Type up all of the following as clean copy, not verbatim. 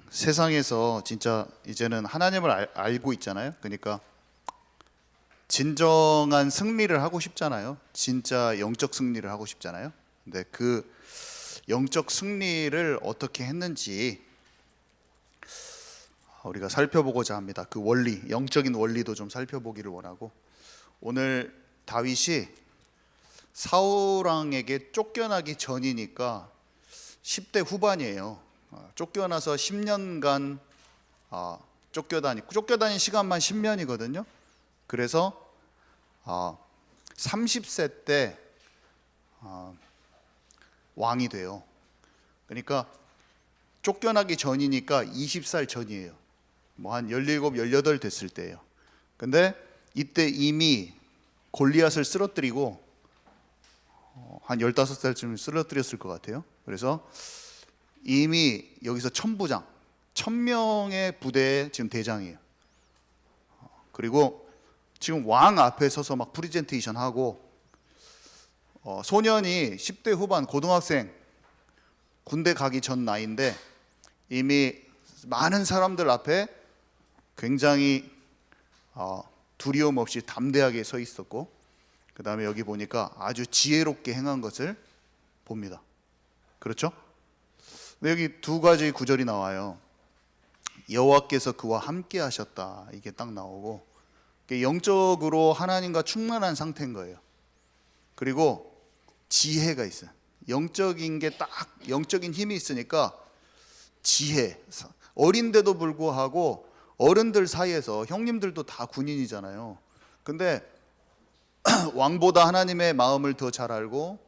세상에서 진짜 이제는 하나님을 알고 있잖아요. 그러니까 진정한 승리를 하고 싶잖아요. 진짜 영적 승리를 하고 싶잖아요. 근데 그 영적 승리를 어떻게 했는지 우리가 살펴보고자 합니다. 그 원리, 영적인 원리도 좀 살펴보기를 원하고, 오늘 다윗이 사울왕에게 쫓겨나기 전이니까 10대 후반이에요. 쫓겨나서 10년간 쫓겨다닌 시간만 10년이거든요. 그래서 30세 때 왕이 돼요. 그러니까 쫓겨나기 전이니까 20살 전이에요. 뭐 한 17, 18 됐을 때예요. 근데 이때 이미 골리앗을 쓰러뜨리고 한 15살쯤 쓰러뜨렸을 것 같아요. 그래서 이미 여기서 천부장, 1000명의 부대의 지금 대장이에요. 그리고 지금 왕 앞에 서서 막 프리젠테이션 하고, 소년이 10대 후반 고등학생, 군대 가기 전 나이인데 이미 많은 사람들 앞에 굉장히 두려움 없이 담대하게 서 있었고, 그 다음에 여기 보니까 아주 지혜롭게 행한 것을 봅니다. 그렇죠? 근데 여기 두 가지 구절이 나와요. 여호와께서 그와 함께 하셨다, 이게 딱 나오고, 영적으로 하나님과 충만한 상태인 거예요. 그리고 지혜가 있어요. 영적인 게 딱, 영적인 힘이 있으니까 지혜, 어린데도 불구하고 어른들 사이에서, 형님들도 다 군인이잖아요. 근데 왕보다 하나님의 마음을 더 잘 알고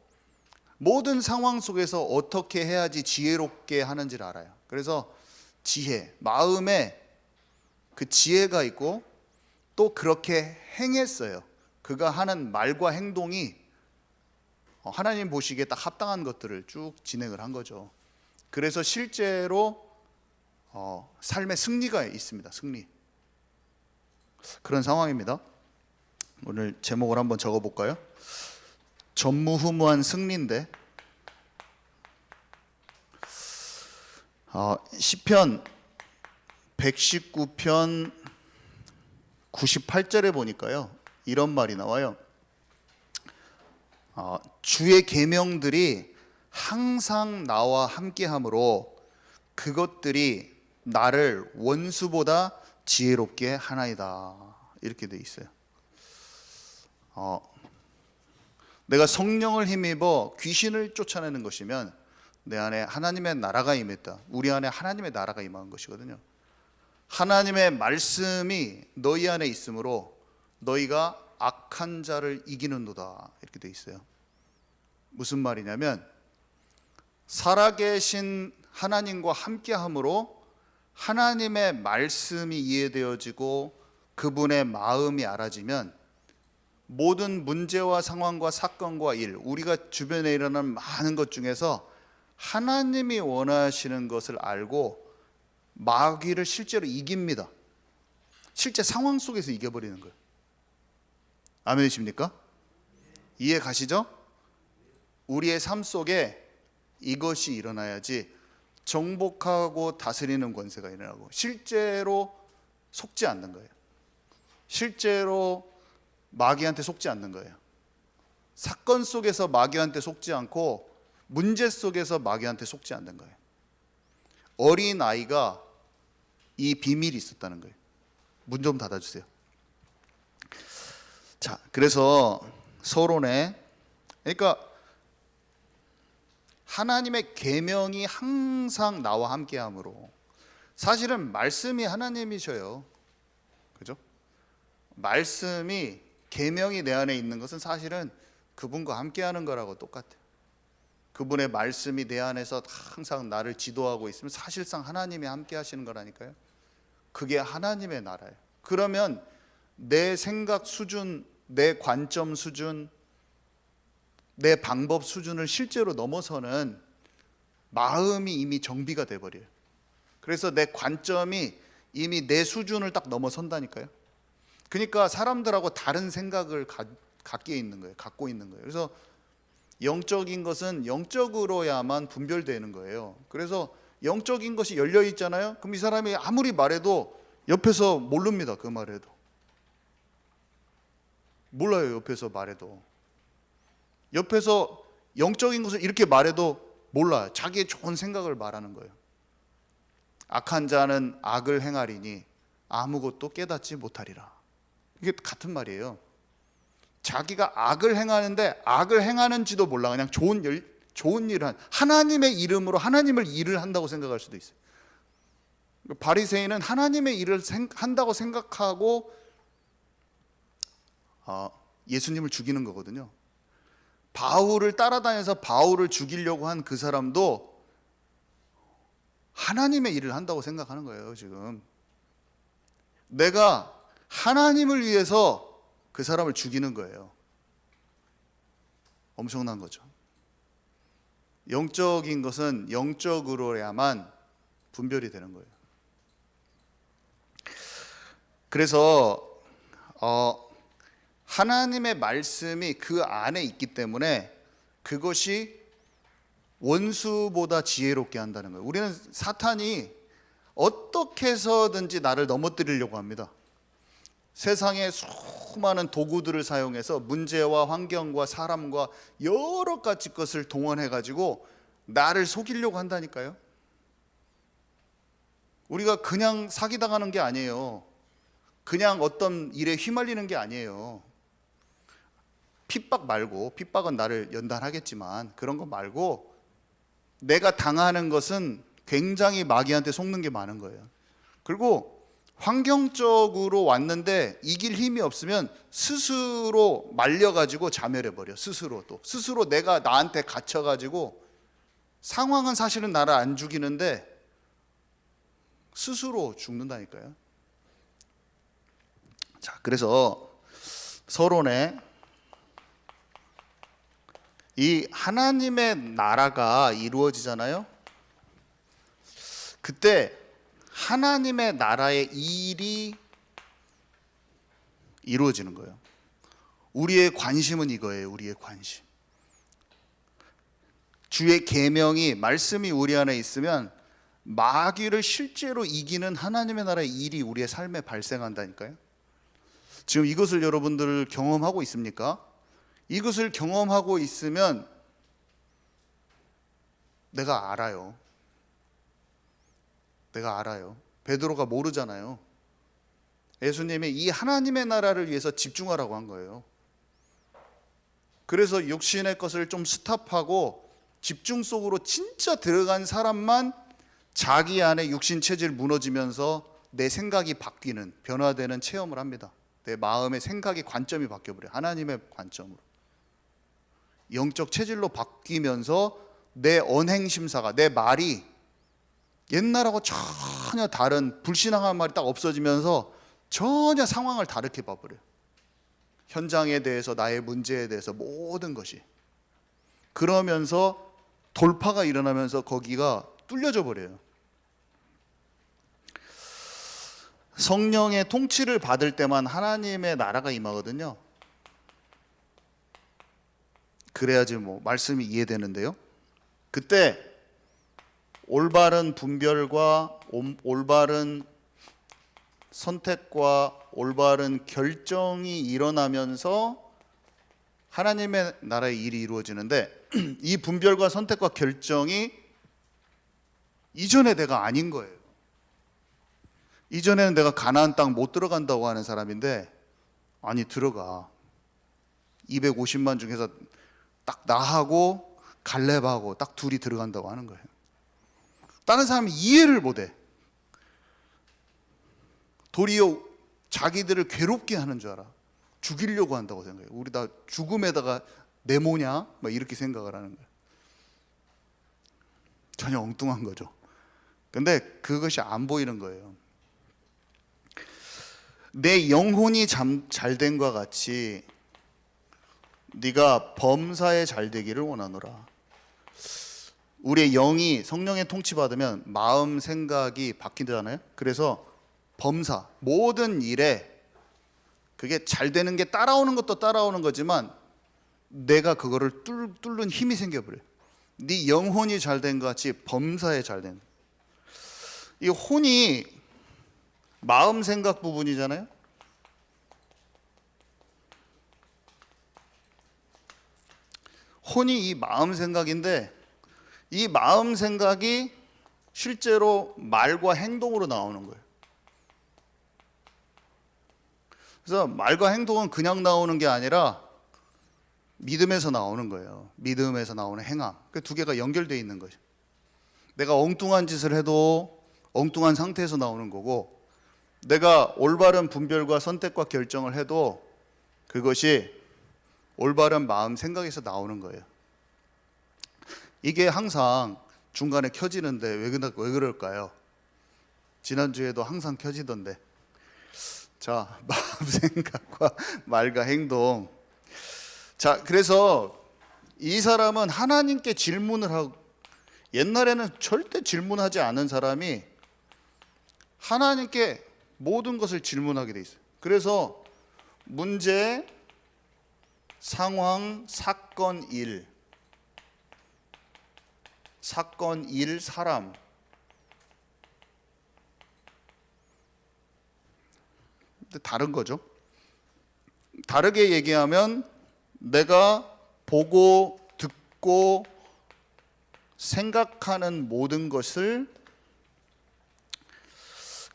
모든 상황 속에서 어떻게 해야지 지혜롭게 하는지를 알아요. 그래서 지혜, 마음에 그 지혜가 있고 또 그렇게 행했어요. 그가 하는 말과 행동이 하나님 보시기에 딱 합당한 것들을 쭉 진행을 한 거죠. 그래서 실제로 삶의 승리가 있습니다. 승리. 그런 상황입니다. 오늘 제목을 한번 적어볼까요? 전무후무한 승리인데, 시편 119편 98절에 보니까요, 이런 말이 나와요. 주의 계명들이 항상 나와 함께하므로 그것들이 나를 원수보다 지혜롭게 하나이다, 이렇게 돼 있어요. 내가 성령을 힘입어 귀신을 쫓아내는 것이면 내 안에 하나님의 나라가 임했다. 우리 안에 하나님의 나라가 임한 것이거든요. 하나님의 말씀이 너희 안에 있으므로 너희가 악한 자를 이기는도다, 이렇게 돼 있어요. 무슨 말이냐면, 살아계신 하나님과 함께함으로 하나님의 말씀이 이해되어지고 그분의 마음이 알아지면 모든 문제와 상황과 사건과 일, 우리가 주변에 일어나는 많은 것 중에서 하나님이 원하시는 것을 알고 마귀를 실제로 이깁니다. 실제 상황 속에서 이겨버리는 거예요. 아멘이십니까? 이해 가시죠? 우리의 삶 속에 이것이 일어나야지 정복하고 다스리는 권세가 일어나고, 실제로 속지 않는 거예요. 실제로 마귀한테 속지 않는 거예요. 사건 속에서 마귀한테 속지 않고 문제 속에서 마귀한테 속지 않는 거예요. 어린 아이가 이 비밀이 있었다는 거예요. 문 좀 닫아주세요. 자, 그래서 서론에, 그러니까 하나님의 계명이 항상 나와 함께함으로, 사실은 말씀이 하나님이셔요. 그죠? 말씀이, 계명이 내 안에 있는 것은 사실은 그분과 함께하는 거라고 똑같아요. 그분의 말씀이 내 안에서 항상 나를 지도하고 있으면 사실상 하나님이 함께 하시는 거라니까요. 그게 하나님의 나라예요. 그러면 내 생각 수준, 내 관점 수준, 내 방법 수준을 실제로 넘어서는 마음이 이미 정비가 돼버려요. 그래서 내 관점이 이미 내 수준을 딱 넘어선다니까요. 그러니까 사람들하고 다른 생각을 갖고 있는 거예요. 그래서 영적인 것은 영적으로야만 분별되는 거예요. 그래서 영적인 것이 열려 있잖아요. 그럼 이 사람이 아무리 말해도 옆에서 모릅니다. 그 말해도 몰라요. 옆에서 말해도, 옆에서 영적인 것을 이렇게 말해도 몰라요. 자기의 좋은 생각을 말하는 거예요. 악한 자는 악을 행하리니 아무것도 깨닫지 못하리라. 이게 같은 말이에요. 자기가 악을 행하는데 악을 행하는지도 몰라. 그냥 좋은 일을 하나님의 이름으로 하나님을 일을 한다고 생각할 수도 있어요. 바리새인은 하나님의 일을 한다고 생각하고 예수님을 죽이는 거거든요. 바울을 따라다녀서 바울을 죽이려고 한 그 사람도 하나님의 일을 한다고 생각하는 거예요. 지금 내가 하나님을 위해서 그 사람을 죽이는 거예요. 엄청난 거죠. 영적인 것은 영적으로야만 분별이 되는 거예요. 그래서 하나님의 말씀이 그 안에 있기 때문에 그것이 원수보다 지혜롭게 한다는 거예요. 우리는 사탄이 어떻게 해서든지 나를 넘어뜨리려고 합니다. 세상의 수많은 도구들을 사용해서 문제와 환경과 사람과 여러 가지 것을 동원해 가지고 나를 속이려고 한다니까요. 우리가 그냥 사기당하는 게 아니에요. 그냥 어떤 일에 휘말리는 게 아니에요. 핍박 말고, 핍박은 나를 연단하겠지만 그런 거 말고 내가 당하는 것은 굉장히 마귀한테 속는 게 많은 거예요. 그리고 환경적으로 왔는데 이길 힘이 없으면 스스로 말려가지고 자멸해버려. 스스로 내가 나한테 갇혀가지고, 상황은 사실은 나를 안 죽이는데 스스로 죽는다니까요. 자, 그래서 서론에 이 하나님의 나라가 이루어지잖아요. 그때 하나님의 나라의 일이 이루어지는 거예요. 우리의 관심은 이거예요. 우리의 관심. 주의 계명이, 말씀이 우리 안에 있으면 마귀를 실제로 이기는 하나님의 나라의 일이 우리의 삶에 발생한다니까요. 지금 이것을 여러분들 경험하고 있습니까? 이것을 경험하고 있으면 내가 알아요. 베드로가 모르잖아요. 예수님이 이 하나님의 나라를 위해서 집중하라고 한 거예요. 그래서 육신의 것을 좀 스탑하고 집중 속으로 진짜 들어간 사람만 자기 안에 육신 체질 무너지면서 내 생각이 바뀌는, 변화되는 체험을 합니다. 내 마음의 생각의 관점이 바뀌어버려요. 하나님의 관점으로. 영적 체질로 바뀌면서 내 언행심사가, 내 말이 옛날하고 전혀 다른 불신앙한 말이 딱 없어지면서 전혀 상황을 다르게 봐버려요. 현장에 대해서, 나의 문제에 대해서 모든 것이. 그러면서 돌파가 일어나면서 거기가 뚫려져 버려요. 성령의 통치를 받을 때만 하나님의 나라가 임하거든요. 그래야지 말씀이 이해되는데요. 그때 올바른 분별과 올바른 선택과 올바른 결정이 일어나면서 하나님의 나라의 일이 이루어지는데, 이 분별과 선택과 결정이 이전에 내가 아닌 거예요. 이전에는 내가 가나안 땅 못 들어간다고 하는 사람인데, 아니 들어가. 250만 중에서 딱 나하고 갈렙하고 딱 둘이 들어간다고 하는 거예요. 다른 사람이 이해를 못해. 도리어 자기들을 괴롭게 하는 줄 알아. 죽이려고 한다고 생각해요. 우리 다 죽음에다가 네모냐? 막 이렇게 생각을 하는 거예요. 전혀 엉뚱한 거죠. 근데 그것이 안 보이는 거예요. 내 영혼이 잘된과 같이 네가 범사에 잘되기를 원하노라. 우리의 영이 성령의 통치받으면 마음 생각이 바뀌잖아요. 그래서 범사, 모든 일에 그게 잘 되는 게 따라오는 것도 따라오는 거지만 내가 그거를 뚫는 힘이 생겨버려요. 네 영혼이 잘된 것 같이 범사에 잘된. 이 혼이 마음 생각 부분이잖아요. 혼이 이 마음 생각인데 이 마음 생각이 실제로 말과 행동으로 나오는 거예요. 그래서 말과 행동은 그냥 나오는 게 아니라 믿음에서 나오는 거예요. 믿음에서 나오는 행함. 그 두 개가 연결되어 있는 거죠. 내가 엉뚱한 짓을 해도 엉뚱한 상태에서 나오는 거고, 내가 올바른 분별과 선택과 결정을 해도 그것이 올바른 마음 생각에서 나오는 거예요. 이게 항상 중간에 켜지는데 왜 그럴까요? 지난주에도 항상 켜지던데. 자, 마음 생각과 말과 행동. 자, 그래서 이 사람은 하나님께 질문을 하고, 옛날에는 절대 질문하지 않은 사람이 하나님께 모든 것을 질문하게 돼 있어요. 그래서 문제, 상황, 사건, 일, 사람. 근데 다른 거죠. 다르게 얘기하면 내가 보고 듣고 생각하는 모든 것을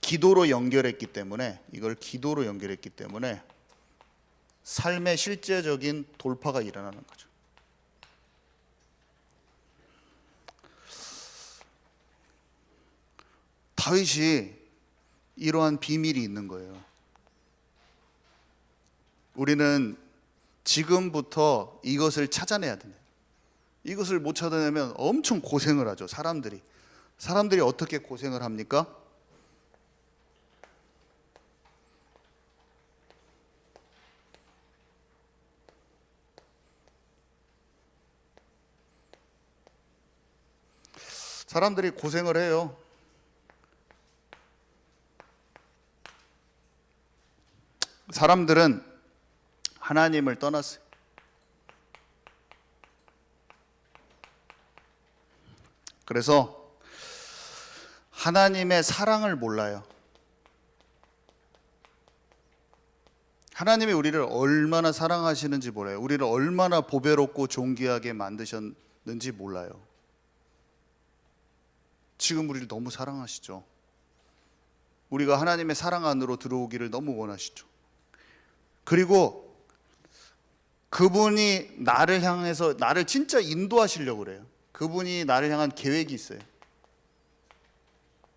기도로 연결했기 때문에, 이걸 기도로 연결했기 때문에 삶의 실제적인 돌파가 일어나는 거죠. 다윗이 이러한 비밀이 있는 거예요. 우리는 지금부터 이것을 찾아내야 됩니다. 이것을 못 찾아내면 엄청 고생을 하죠. 사람들이 어떻게 고생을 합니까? 사람들이 고생을 해요. 사람들은 하나님을 떠났어요. 그래서 하나님의 사랑을 몰라요. 하나님이 우리를 얼마나 사랑하시는지 몰라요. 우리를 얼마나 보배롭고 존귀하게 만드셨는지 몰라요. 지금 우리를 너무 사랑하시죠. 우리가 하나님의 사랑 안으로 들어오기를 너무 원하시죠. 그리고 그분이 나를 향해서 나를 진짜 인도하시려고 그래요. 그분이 나를 향한 계획이 있어요.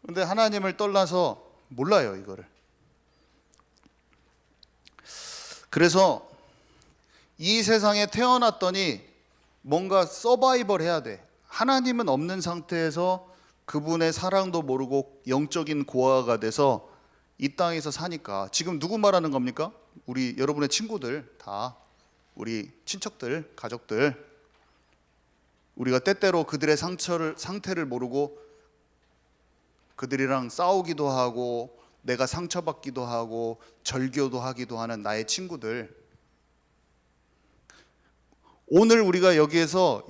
근데 하나님을 떠나서 몰라요, 이거를. 그래서 이 세상에 태어났더니 뭔가 서바이벌 해야 돼. 하나님은 없는 상태에서 그분의 사랑도 모르고 영적인 고아가 돼서 이 땅에서 사니까, 지금 누구 말하는 겁니까? 우리 여러분의 친구들, 다 우리 친척들, 가족들, 우리가 때때로 그들의 상태를 모르고 그들이랑 싸우기도 하고 내가 상처받기도 하고 절교도 하기도 하는 나의 친구들, 오늘 우리가 여기에서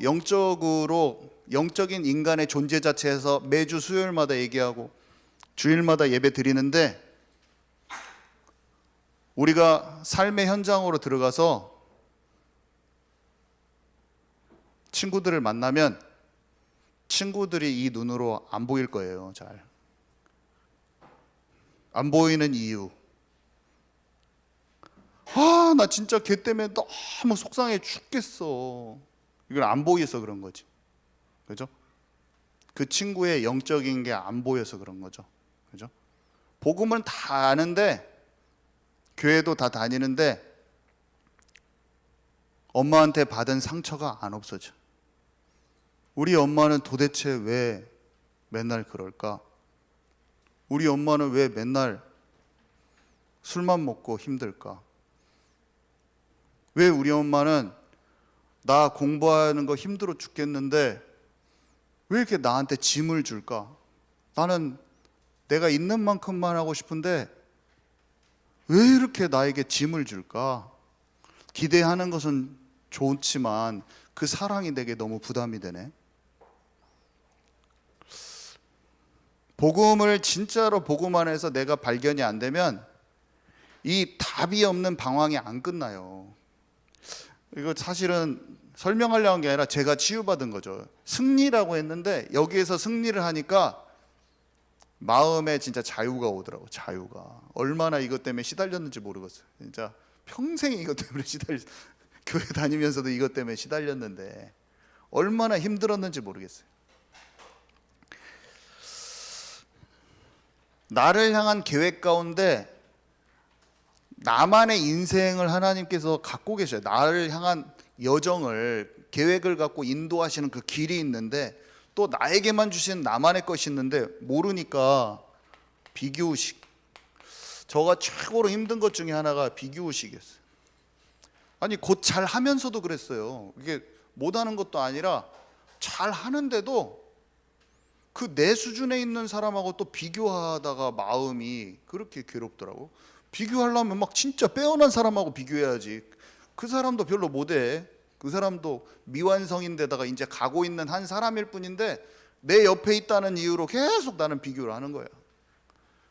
영적인 인간의 존재 자체에서 매주 수요일마다 얘기하고 주일마다 예배 드리는데, 우리가 삶의 현장으로 들어가서 친구들을 만나면 친구들이 이 눈으로 안 보일 거예요. 잘 안 보이는 이유, 나 진짜 걔 때문에 너무 속상해 죽겠어, 이건 안 보여서 그런 거지. 그죠? 그 친구의 영적인 게 안 보여서 그런 거죠. 그죠? 복음은 다 아는데, 교회도 다 다니는데 엄마한테 받은 상처가 안 없어져. 우리 엄마는 도대체 왜 맨날 그럴까? 우리 엄마는 왜 맨날 술만 먹고 힘들까? 왜 우리 엄마는 나 공부하는 거 힘들어 죽겠는데 왜 이렇게 나한테 짐을 줄까? 나는 내가 있는 만큼만 하고 싶은데 왜 이렇게 나에게 짐을 줄까? 기대하는 것은 좋지만 그 사랑이 내게 너무 부담이 되네. 복음을 진짜로 복음 안에서 내가 발견이 안 되면 이 답이 없는 방황이 안 끝나요. 이거 사실은 설명하려고 한 게 아니라 제가 치유받은 거죠. 승리라고 했는데 여기에서 승리를 하니까 마음에 진짜 자유가 오더라고. 자유가. 얼마나 이것 때문에 시달렸는지 모르겠어요. 진짜 평생 이것 때문에 교회 다니면서도 이것 때문에 시달렸는데 얼마나 힘들었는지 모르겠어요. 나를 향한 계획 가운데 나만의 인생을 하나님께서 갖고 계셔요. 나를 향한 여정을, 계획을 갖고 인도하시는 그 길이 있는데 또 나에게만 주신 나만의 것이 있는데 모르니까 비교의식. 저가 최고로 힘든 것 중에 하나가 비교의식이었어요. 아니 곧 잘하면서도 그랬어요. 이게 못하는 것도 아니라 잘하는데도 그 내 수준에 있는 사람하고 또 비교하다가 마음이 그렇게 괴롭더라고. 비교하려면 막 진짜 빼어난 사람하고 비교해야지. 그 사람도 별로 못해. 그 사람도 미완성인데다가 이제 가고 있는 한 사람일 뿐인데 내 옆에 있다는 이유로 계속 나는 비교를 하는 거야.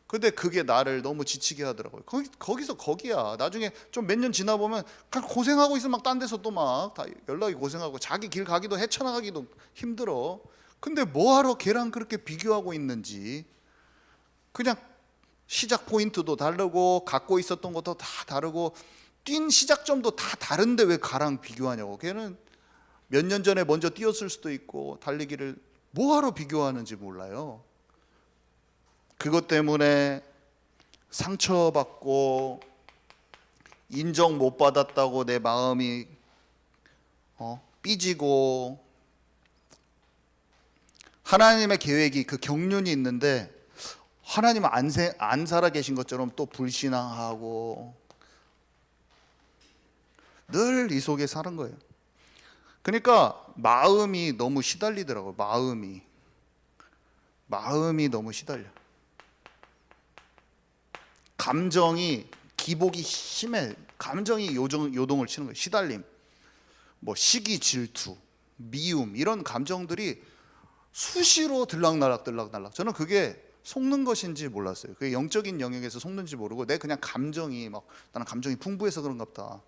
근데 그게 나를 너무 지치게 하더라고요. 거기서 거기야. 나중에 좀 몇 년 지나 보면 고생하고 있으면 막 딴 데서 또 막 다 연락이 고생하고 자기 길 가기도 헤쳐나가기도 힘들어. 근데 뭐하러 걔랑 그렇게 비교하고 있는지. 그냥 시작 포인트도 다르고 갖고 있었던 것도 다 다르고 뛴 시작점도 다 다른데 왜 가랑 비교하냐고. 걔는 몇 년 전에 먼저 뛰었을 수도 있고 달리기를 뭐하러 비교하는지 몰라요. 그것 때문에 상처받고 인정 못 받았다고 내 마음이 삐지고 하나님의 계획이 그 경륜이 있는데 하나님은 안 살아 계신 것처럼 또 불신앙하고 늘 이 속에 사는 거예요. 그러니까 마음이 너무 시달리더라고요. 마음이 너무 시달려. 감정이 기복이 심해. 감정이 요동을 치는 거예요. 시달림, 뭐 시기, 질투, 미움 이런 감정들이 수시로 들락날락. 저는 그게 속는 것인지 몰랐어요. 그게 영적인 영역에서 속는지 모르고 내 그냥 감정이 막 나는 감정이 풍부해서 그런가 보다.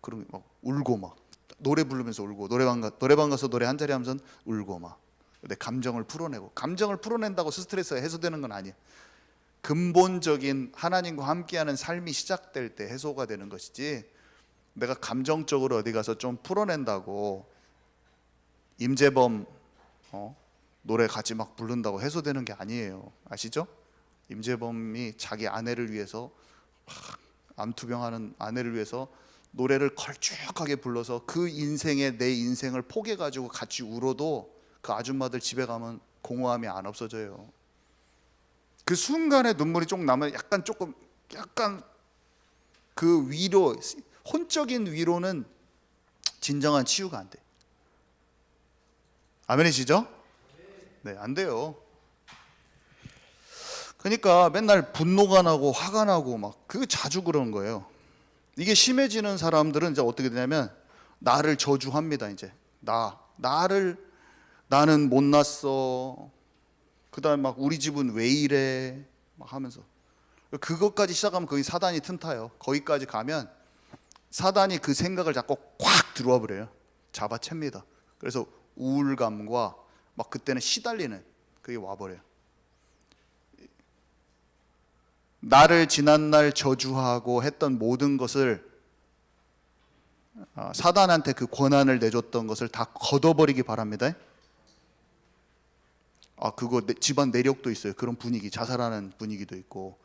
그런 막 울고 막 노래 부르면서 울고 노래방 가서 노래 한 자리 하면서 울고 막 내 감정을 풀어내고 감정을 풀어낸다고 스트레스가 해소되는 건 아니에요. 근본적인 하나님과 함께하는 삶이 시작될 때 해소가 되는 것이지 내가 감정적으로 어디 가서 좀 풀어낸다고 임재범 노래 같이 막 부른다고 해소되는 게 아니에요. 아시죠? 임재범이 자기 아내를 위해서 암투병하는 아내를 위해서 노래를 걸쭉하게 불러서 그 인생에 내 인생을 포개가지고 같이 울어도 그 아줌마들 집에 가면 공허함이 안 없어져요. 그 순간에 눈물이 좀 나면 약간 그 위로, 혼적인 위로는 진정한 치유가 안 돼. 아멘이시죠? 네, 안 돼요. 그러니까 맨날 분노가 나고 화가 나고 막 그 자주 그런 거예요. 이게 심해지는 사람들은 이제 어떻게 되냐면 나를 저주합니다. 이제 나는 못났어. 그다음 막 우리 집은 왜 이래 막 하면서 그것까지 시작하면 거기 사단이 튼타요. 거기까지 가면 사단이 그 생각을 자꾸 콱 들어와 버려요. 잡아챕니다. 그래서 우울감과 막 그때는 시달리는 그게 와버려요. 나를 지난날 저주하고 했던 모든 것을 사단한테 그 권한을 내줬던 것을 다 걷어버리기 바랍니다. 그거 집안 내력도 있어요. 그런 분위기, 자살하는 분위기도 있고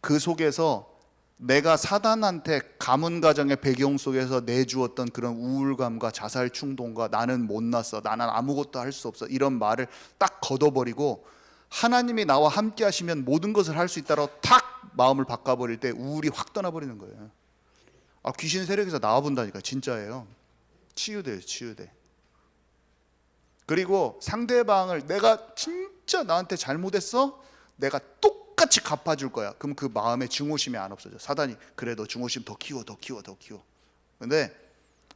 그 속에서 내가 사단한테 가문 가정의 배경 속에서 내주었던 그런 우울감과 자살 충동과 나는 못났어, 나는 아무것도 할 수 없어 이런 말을 딱 걷어버리고 하나님이 나와 함께 하시면 모든 것을 할 수 있다고 탁 마음을 바꿔버릴 때 우울이 확 떠나버리는 거예요. 귀신 세력에서 나와본다니까. 진짜예요. 치유돼요. 치유돼. 그리고 상대방을 내가 진짜 나한테 잘못했어? 내가 똑같이 갚아줄 거야. 그럼 그 마음에 증오심이 안 없어져. 사단이 그래 너 증오심 더 키워. 근데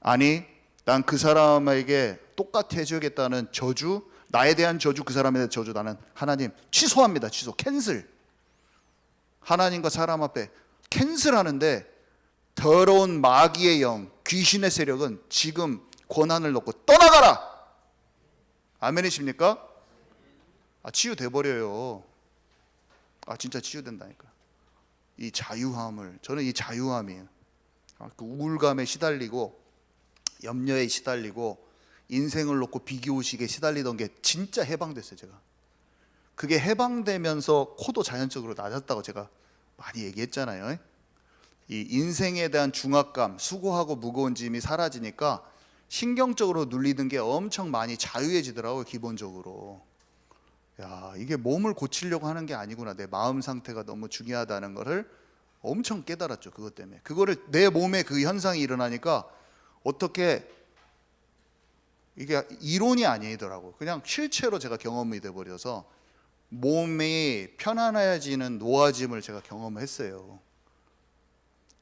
아니 난 그 사람에게 똑같이 해줘야겠다는 저주 나에 대한 저주, 그 사람에 대한 저주 나는 하나님 취소합니다. 취소, 캔슬. 하나님과 사람 앞에 캔슬하는데 더러운 마귀의 영, 귀신의 세력은 지금 권한을 놓고 떠나가라. 아멘이십니까? 치유돼 버려요. 진짜 치유된다니까. 이 자유함을, 저는 이 자유함이에요. 그 우울감에 시달리고 염려에 시달리고 인생을 놓고 비교의식에 시달리던 게 진짜 해방됐어요. 제가 그게 해방되면서 코도 자연적으로 낮았다고 제가 많이 얘기했잖아요. 이 인생에 대한 중압감, 수고하고 무거운 짐이 사라지니까 신경적으로 눌리던 게 엄청 많이 자유해지더라고요. 기본적으로 이게 몸을 고치려고 하는 게 아니구나, 내 마음 상태가 너무 중요하다는 거를 엄청 깨달았죠. 그것 때문에 그거를 내 몸에 그 현상이 일어나니까 어떻게 이게 이론이 아니더라고요. 그냥 실체로 제가 경험이 돼버려서 몸이 편안해지는 노아짐을 제가 경험을 했어요.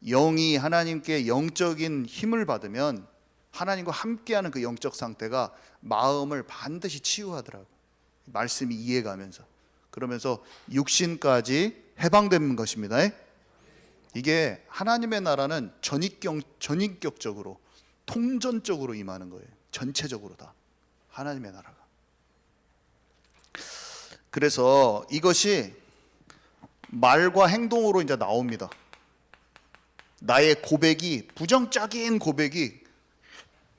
영이 하나님께 영적인 힘을 받으면 하나님과 함께하는 그 영적 상태가 마음을 반드시 치유하더라고요. 말씀이 이해가면서, 그러면서 육신까지 해방되는 것입니다. 이게 하나님의 나라는 전인격적으로 통전적으로 임하는 거예요. 전체적으로 다 하나님의 나라가. 그래서 이것이 말과 행동으로 이제 나옵니다. 나의 고백이, 부정적인 고백이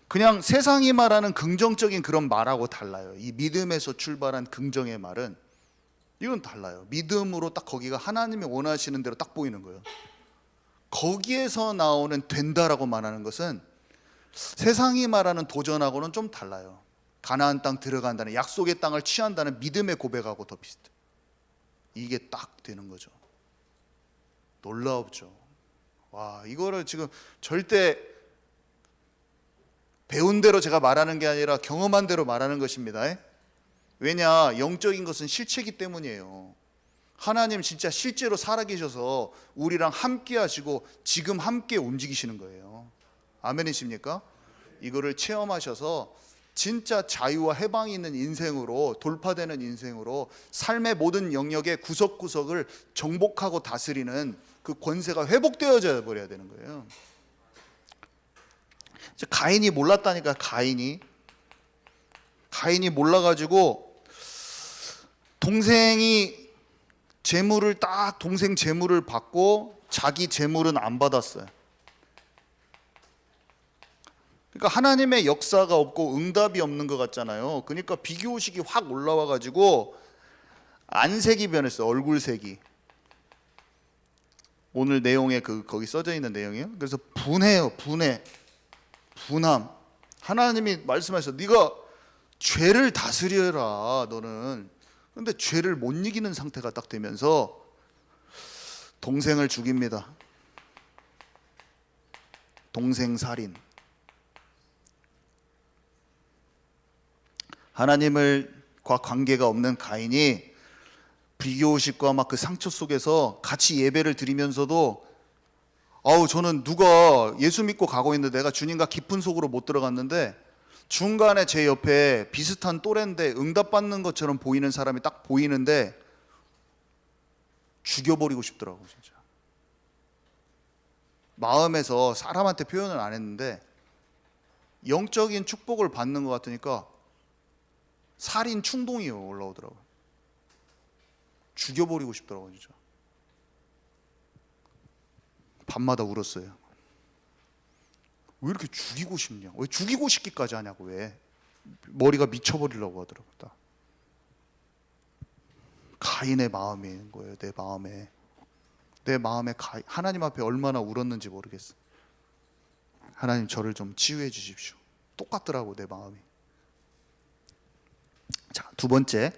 그냥 세상이 말하는 긍정적인 그런 말하고 달라요. 이 믿음에서 출발한 긍정의 말은 이건 달라요. 믿음으로 딱 거기가 하나님이 원하시는 대로 딱 보이는 거예요. 거기에서 나오는 된다라고 말하는 것은 세상이 말하는 도전하고는 좀 달라요. 가나안 땅 들어간다는, 약속의 땅을 취한다는 믿음의 고백하고 더 비슷해요. 이게 딱 되는 거죠. 놀라웠죠. 이거를 지금 절대 배운 대로 제가 말하는 게 아니라 경험한 대로 말하는 것입니다. 왜냐, 영적인 것은 실체이기 때문이에요. 하나님 진짜 실제로 살아계셔서 우리랑 함께 하시고 지금 함께 움직이시는 거예요. 아멘이십니까? 이거를 체험하셔서 진짜 자유와 해방이 있는 인생으로, 돌파되는 인생으로 삶의 모든 영역의 구석구석을 정복하고 다스리는 그 권세가 회복되어져 버려야 되는 거예요. 가인이 몰랐다니까. 가인이 몰라가지고 동생이 재물을 딱, 동생 재물을 받고 자기 재물은 안 받았어요. 그러니까 하나님의 역사가 없고 응답이 없는 것 같잖아요. 그러니까 비교의식이 확 올라와가지고 안색이 변했어요. 얼굴색이. 오늘 내용에 거기 써져 있는 내용이에요. 그래서 분해요. 분함. 하나님이 말씀하셨어. 네가 죄를 다스려라, 너는. 근데 죄를 못 이기는 상태가 딱 되면서 동생을 죽입니다. 동생 살인. 하나님과 관계가 없는 가인이 비교의식과 막 그 상처 속에서 같이 예배를 드리면서도 저는 누가 예수 믿고 가고 있는데 내가 주님과 깊은 속으로 못 들어갔는데 중간에 제 옆에 비슷한 또래인데 응답받는 것처럼 보이는 사람이 딱 보이는데 죽여버리고 싶더라고. 진짜 마음에서 사람한테 표현을 안 했는데 영적인 축복을 받는 것 같으니까 살인 충동이 올라오더라고요. 죽여버리고 싶더라고요. 진짜 밤마다 울었어요. 왜 이렇게 죽이고 싶냐? 왜 죽이고 싶기까지 하냐고. 왜? 머리가 미쳐버리려고 하더라고요. 가인의 마음인 거예요. 내 마음에 하나님 앞에 얼마나 울었는지 모르겠어. 하나님, 저를 좀 치유해 주십시오. 똑같더라고, 내 마음이. 자, 두 번째,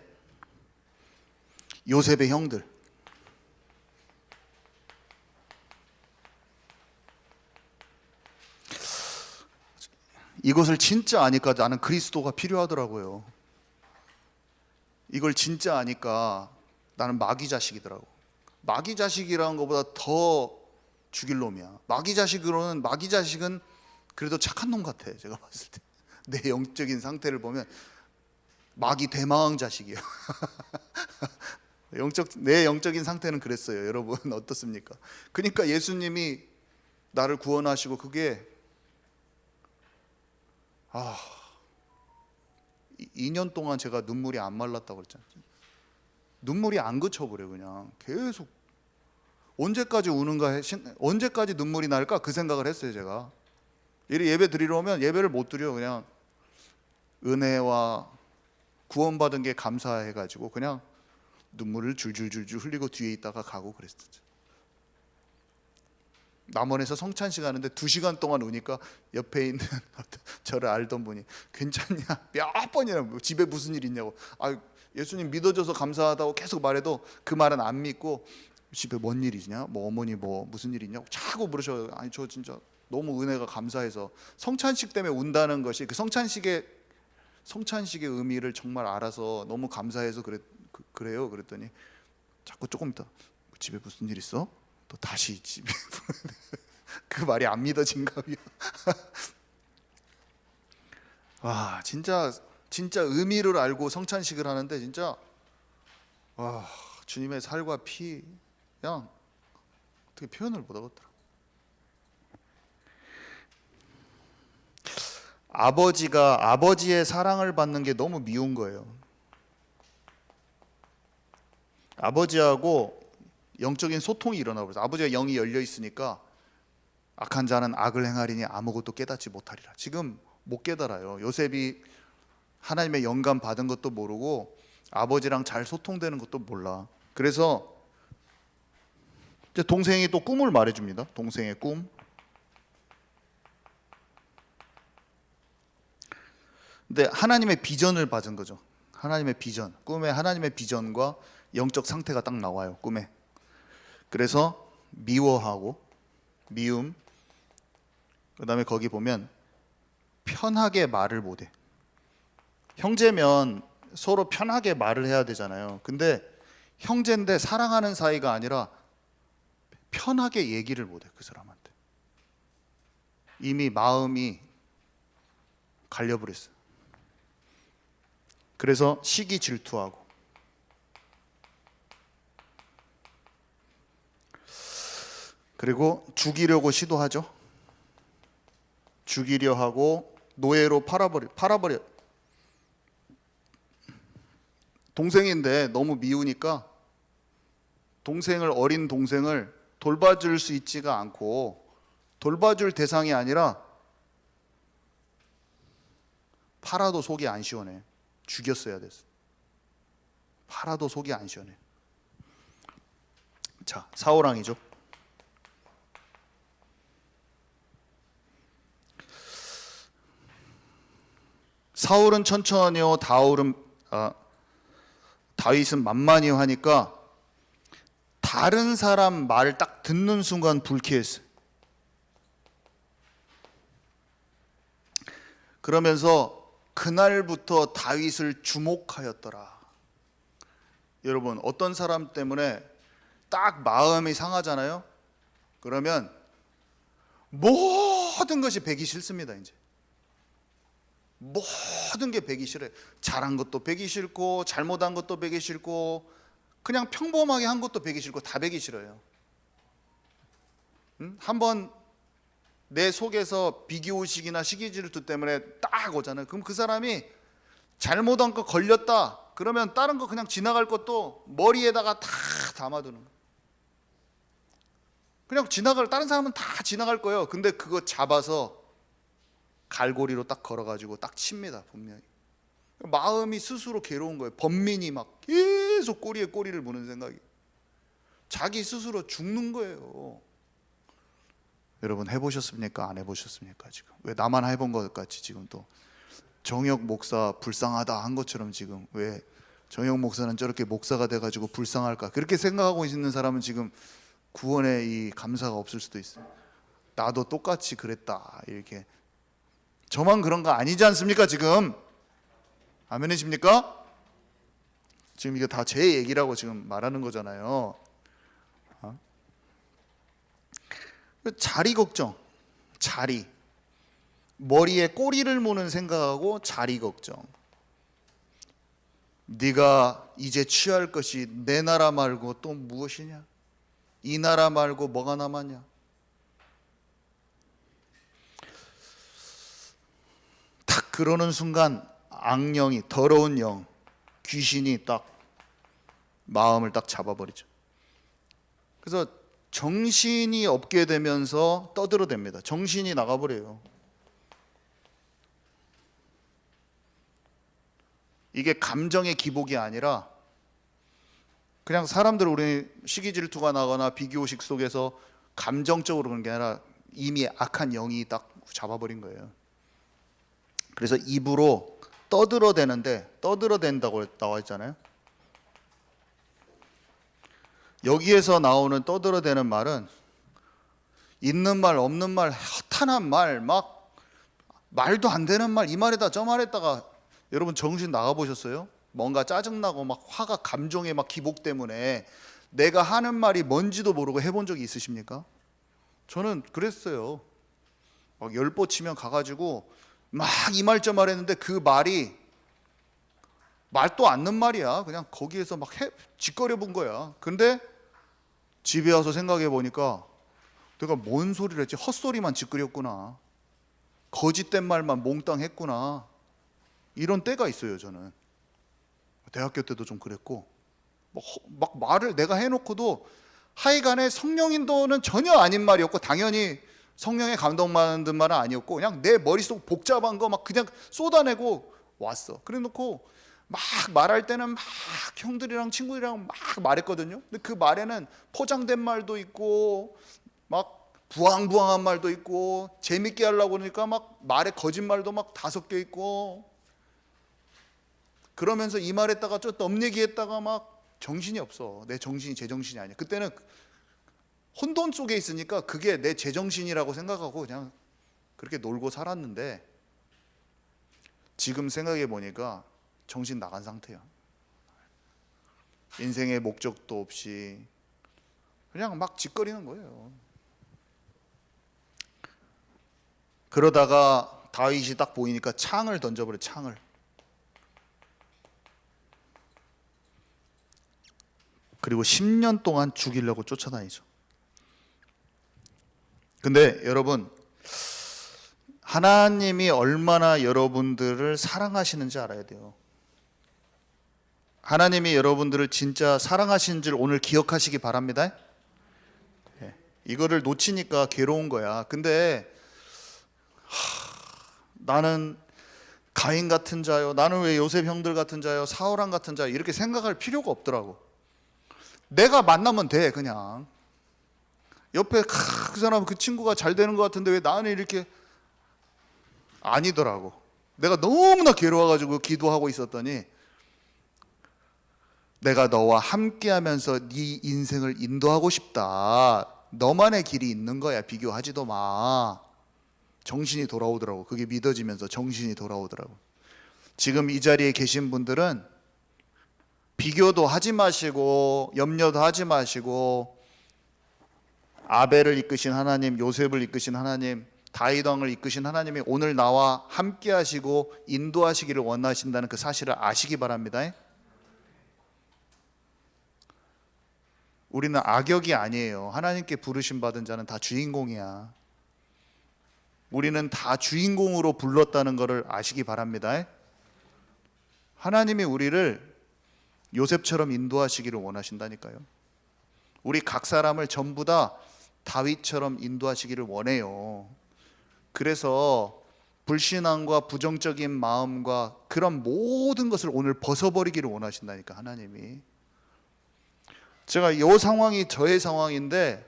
요셉의 형들. 이것을 진짜 아니까 나는 그리스도가 필요하더라고요. 이걸 진짜 아니까 나는 마귀 자식이더라고. 마귀 자식이라는 것보다 더 죽일 놈이야. 마귀 자식은 그래도 착한 놈 같아. 제가 봤을 때 내 영적인 상태를 보면 마귀 대마왕 자식이에요. 내 영적인 상태는 그랬어요. 여러분 어떻습니까? 그러니까 예수님이 나를 구원하시고 그게 2년 동안 제가 눈물이 안 말랐다고 그랬잖아요. 눈물이 안 그쳐버려. 그냥 계속 언제까지 우는가, 언제까지 눈물이 날까 그 생각을 했어요. 제가 예배 드리러 오면 예배를 못 드려. 그냥 은혜와 구원받은 게 감사해가지고 그냥 눈물을 줄줄줄줄 흘리고 뒤에 있다가 가고 그랬었죠. 남원에서 성찬식 하는데 2시간 동안 우니까 옆에 있는 저를 알던 분이 괜찮냐? 몇 번이나 집에 무슨 일 있냐고. 예수님 믿어줘서 감사하다고 계속 말해도 그 말은 안 믿고 집에 뭔 일이냐? 뭐 어머니 뭐 무슨 일 있냐고 자꾸 물으셔요. 아니 저 진짜 너무 은혜가 감사해서 성찬식 때문에 운다는 것이 그 성찬식의 의미를 정말 알아서 너무 감사해서 그래요. 그랬더니 자꾸 조금 있다 집에 무슨 일 있어? 또 다시 집에 그 말이 안 믿어진가 봐요. 와 진짜 의미를 알고 성찬식을 하는데 진짜 주님의 살과 피 그냥 어떻게 표현을 못 하겠더라. 아버지가 아버지의 사랑을 받는 게 너무 미운 거예요. 아버지하고 영적인 소통이 일어나 버려서 아버지가 영이 열려 있으니까 악한 자는 악을 행하리니 아무것도 깨닫지 못하리라. 지금 못 깨달아요. 요셉이 하나님의 영감 받은 것도 모르고 아버지랑 잘 소통되는 것도 몰라. 그래서 이제 동생이 또 꿈을 말해줍니다. 동생의 꿈. 근데 하나님의 비전을 받은 거죠. 하나님의 비전. 꿈에 하나님의 비전과 영적 상태가 딱 나와요. 꿈에. 그래서 미워하고 미움. 그다음에 거기 보면 편하게 말을 못해. 형제면 서로 편하게 말을 해야 되잖아요. 근데 형제인데 사랑하는 사이가 아니라 편하게 얘기를 못해. 그 사람한테 이미 마음이 갈려버렸어요. 그래서 시기 질투하고 그리고 죽이려고 시도하죠. 죽이려 하고 노예로 팔아버려. 동생인데 너무 미우니까 어린 동생을 돌봐줄 수 있지가 않고 돌봐줄 대상이 아니라 팔아도 속이 안 시원해. 죽였어야 됐어. 팔아도 속이 안 시원해. 자, 사울왕이죠. 사울은 천천히요, 다윗은 만만히요 하니까 다른 사람 말을 딱 듣는 순간 불쾌했어요. 그러면서 그날부터 다윗을 주목하였더라. 여러분 어떤 사람 때문에 딱 마음이 상하잖아요. 그러면 모든 것이 배기 싫습니다. 이제 모든 게 배기 싫어요. 잘한 것도 배기 싫고 잘못한 것도 배기 싫고 그냥 평범하게 한 것도 배기 싫고 다 배기 싫어요. 한번 내 속에서 비교의식이나 시기질투 때문에 딱 오잖아요. 그럼 그 사람이 잘못한 거 걸렸다 그러면 다른 거 그냥 지나갈 것도 머리에다가 다 담아두는 거예요. 그냥 다른 사람은 다 지나갈 거예요. 근데 그거 잡아서 갈고리로 딱 걸어가지고 딱 칩니다. 분명히 마음이 스스로 괴로운 거예요. 번민이 막 계속 꼬리에 꼬리를 무는 생각이 자기 스스로 죽는 거예요. 여러분 해보셨습니까? 안 해보셨습니까? 지금 왜 나만 해본 것 같이 지금 또 정혁 목사 불쌍하다 한 것처럼 지금 왜 정혁 목사는 저렇게 목사가 돼가지고 불쌍할까 그렇게 생각하고 있는 사람은 지금 구원의 이 감사가 없을 수도 있어요. 나도 똑같이 그랬다 이렇게. 저만 그런 거 아니지 않습니까? 지금 아멘이십니까? 지금 이거 다 제 얘기라고 지금 말하는 거잖아요. 자리 걱정, 자리 머리에 꼬리를 무는 생각하고 자리 걱정. 네가 이제 취할 것이 내 나라 말고 또 무엇이냐? 이 나라 말고 뭐가 남았냐? 딱 그러는 순간 악령이, 더러운 영, 귀신이 딱 마음을 딱 잡아버리죠. 그래서 정신이 없게 되면서 떠들어댑니다. 정신이 나가버려요. 이게 감정의 기복이 아니라 그냥 사람들, 우리 시기 질투가 나거나 비교식 속에서 감정적으로 그런 게 아니라 이미 악한 영이 딱 잡아버린 거예요. 그래서 입으로 떠들어대는데, 떠들어댄다고 나와 있잖아요. 여기에서 나오는 떠들어대는 말은 있는 말 없는 말, 허탄한 말, 막 말도 안 되는 말, 이 말에다 저 말에다가, 여러분 정신 나가 보셨어요? 뭔가 짜증나고 막 화가, 감정의 막 기복 때문에 내가 하는 말이 뭔지도 모르고 해본 적이 있으십니까? 저는 그랬어요. 막 열뻗치면 가가지고 막 이 말 저 말 했는데 그 말이 말도 않는 말이야. 그냥 거기에서 막 짓거려 본 거야. 근데 집에 와서 생각해 보니까 내가 뭔 소리를 했지? 헛소리만 짓거렸구나. 거짓된 말만 몽땅 했구나. 이런 때가 있어요. 저는 대학교 때도 좀 그랬고, 막 말을 내가 해놓고도 하여간에 성령 인도는 전혀 아닌 말이었고, 당연히 성령의 감동받은 말은 아니었고, 그냥 내 머릿속 복잡한 거 막 그냥 쏟아내고 왔어. 그래 놓고 막 말할 때는 막 형들이랑 친구들이랑 막 말했거든요. 근데 그 말에는 포장된 말도 있고 막 부황부황한 말도 있고, 재밌게 하려고 그러니까 막 말에 거짓말도 막 5개 있고, 그러면서 이 말했다가 저 넘 얘기했다가 막 정신이 없어. 내 정신이 제정신이 아니야. 그때는 혼돈 속에 있으니까 그게 내 제정신이라고 생각하고 그냥 그렇게 놀고 살았는데, 지금 생각해 보니까 정신 나간 상태야. 인생의 목적도 없이 그냥 막 짓거리는 거예요. 그러다가 다윗이 딱 보이니까 창을 던져버려. 창을. 그리고 10년 동안 죽이려고 쫓아다니죠. 근데 여러분, 하나님이 얼마나 여러분들을 사랑하시는지 알아야 돼요. 하나님이 여러분들을 진짜 사랑하시는 줄 오늘 기억하시기 바랍니다. 이거를 놓치니까 괴로운 거야. 근데 나는 가인 같은 자요, 나는 왜 요셉 형들 같은 자요, 사울왕 같은 자요, 이렇게 생각할 필요가 없더라고. 내가 만나면 돼. 그냥 옆에 그 사람, 그 친구가 잘 되는 것 같은데 왜 나는 이렇게, 아니더라고. 내가 너무나 괴로워가지고 기도하고 있었더니, 내가 너와 함께하면서 네 인생을 인도하고 싶다. 너만의 길이 있는 거야. 비교하지도 마. 정신이 돌아오더라고. 그게 믿어지면서 정신이 돌아오더라고. 지금 이 자리에 계신 분들은 비교도 하지 마시고 염려도 하지 마시고, 아벨을 이끄신 하나님, 요셉을 이끄신 하나님, 다윗 왕을 이끄신 하나님이 오늘 나와 함께 하시고 인도하시기를 원하신다는 그 사실을 아시기 바랍니다. 우리는 악역이 아니에요. 하나님께 부르심 받은 자는 다 주인공이야. 우리는 다 주인공으로 불렀다는 것을 아시기 바랍니다. 하나님이 우리를 요셉처럼 인도하시기를 원하신다니까요. 우리 각 사람을 전부 다 다윗처럼 인도하시기를 원해요. 그래서 불신앙과 부정적인 마음과 그런 모든 것을 오늘 벗어버리기를 원하신다니까, 하나님이. 제가 이 상황이 저의 상황인데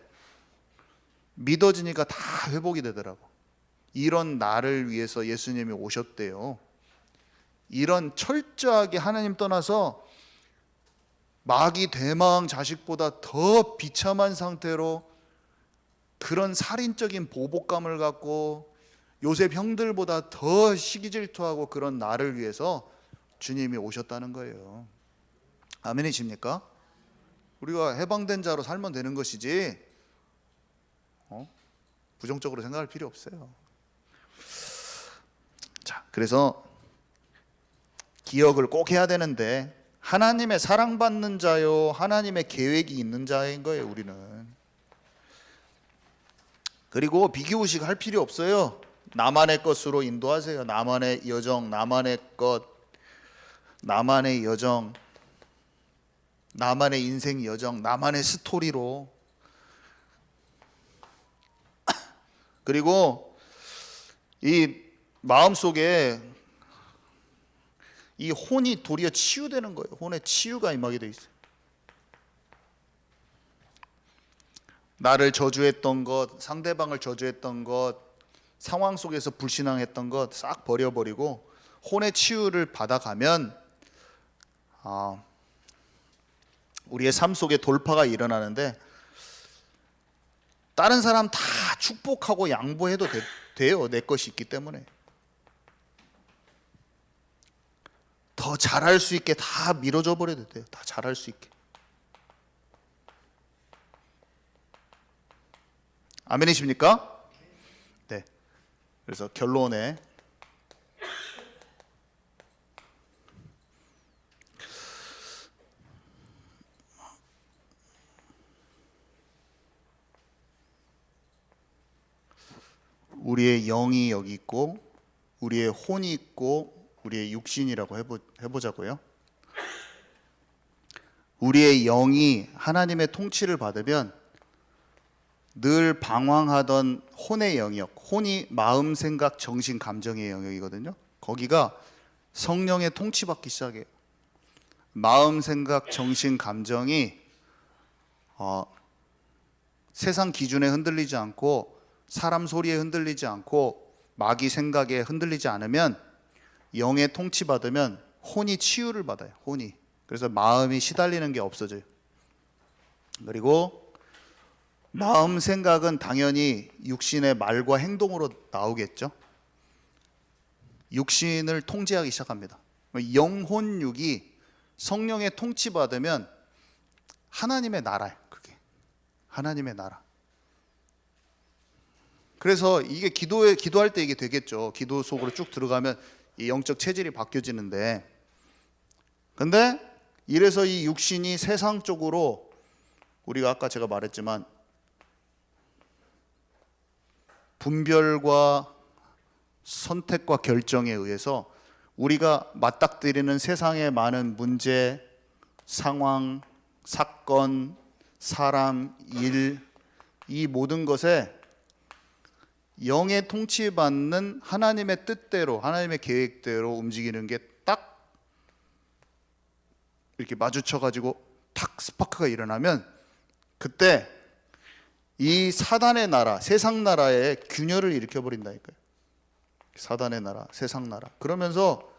믿어지니까 다 회복이 되더라고. 이런 나를 위해서 예수님이 오셨대요. 이런 철저하게 하나님 떠나서 마귀 대망 자식보다 더 비참한 상태로 그런 살인적인 보복감을 갖고 요셉 형들보다 더 시기질투하고 그런 나를 위해서 주님이 오셨다는 거예요. 아멘이십니까? 우리가 해방된 자로 살면 되는 것이지 부정적으로 생각할 필요 없어요. 자, 그래서 기억을 꼭 해야 되는데 하나님의 사랑받는 자요, 하나님의 계획이 있는 자인 거예요, 우리는. 그리고 비교의식 할 필요 없어요. 나만의 것으로 인도하세요. 나만의 여정, 나만의 것, 나만의 여정, 나만의 인생 여정, 나만의 스토리로. 그리고 이 마음속에 이 혼이 도리어 치유되는 거예요. 혼의 치유가 임하게 돼 있어요. 나를 저주했던 것, 상대방을 저주했던 것, 상황 속에서 불신앙했던 것 싹 버려버리고 혼의 치유를 받아가면 우리의 삶 속에 돌파가 일어나는데, 다른 사람 다 축복하고 양보해도 돼요. 내 것이 있기 때문에. 더 잘할 수 있게 다 밀어줘 버려도 돼요. 다 잘할 수 있게. 아멘이십니까? 네. 그래서 결론에 우리의 영이 여기 있고 우리의 혼이 있고 우리의 육신이라고 해보자고요. 우리의 영이 하나님의 통치를 받으면 늘 방황하던 혼의 영역, 혼이 마음, 생각, 정신, 감정의 영역이거든요. 거기가 성령의 통치받기 시작해요. 마음, 생각, 정신, 감정이 세상 기준에 흔들리지 않고 사람 소리에 흔들리지 않고 마귀 생각에 흔들리지 않으면, 영의 통치받으면 혼이 치유를 받아요. 혼이. 그래서 마음이 시달리는 게 없어져요. 그리고 마음 생각은 당연히 육신의 말과 행동으로 나오겠죠. 육신을 통제하기 시작합니다. 영혼육이 성령의 통치받으면 하나님의 나라예요. 그게 하나님의 나라. 그래서 이게 기도할 때 이게 되겠죠. 기도 속으로 쭉 들어가면 이 영적 체질이 바뀌어지는데, 근데 이래서 이 육신이 세상 쪽으로, 우리가 아까 제가 말했지만 분별과 선택과 결정에 의해서 우리가 맞닥뜨리는 세상의 많은 문제, 상황, 사건, 사람, 일, 이 모든 것에 영의 통치받는 하나님의 뜻대로, 하나님의 계획대로 움직이는 게 딱 이렇게 마주쳐가지고 탁 스파크가 일어나면, 그때 이 사단의 나라, 세상 나라의 균열을 일으켜버린다니까요. 사단의 나라, 세상 나라. 그러면서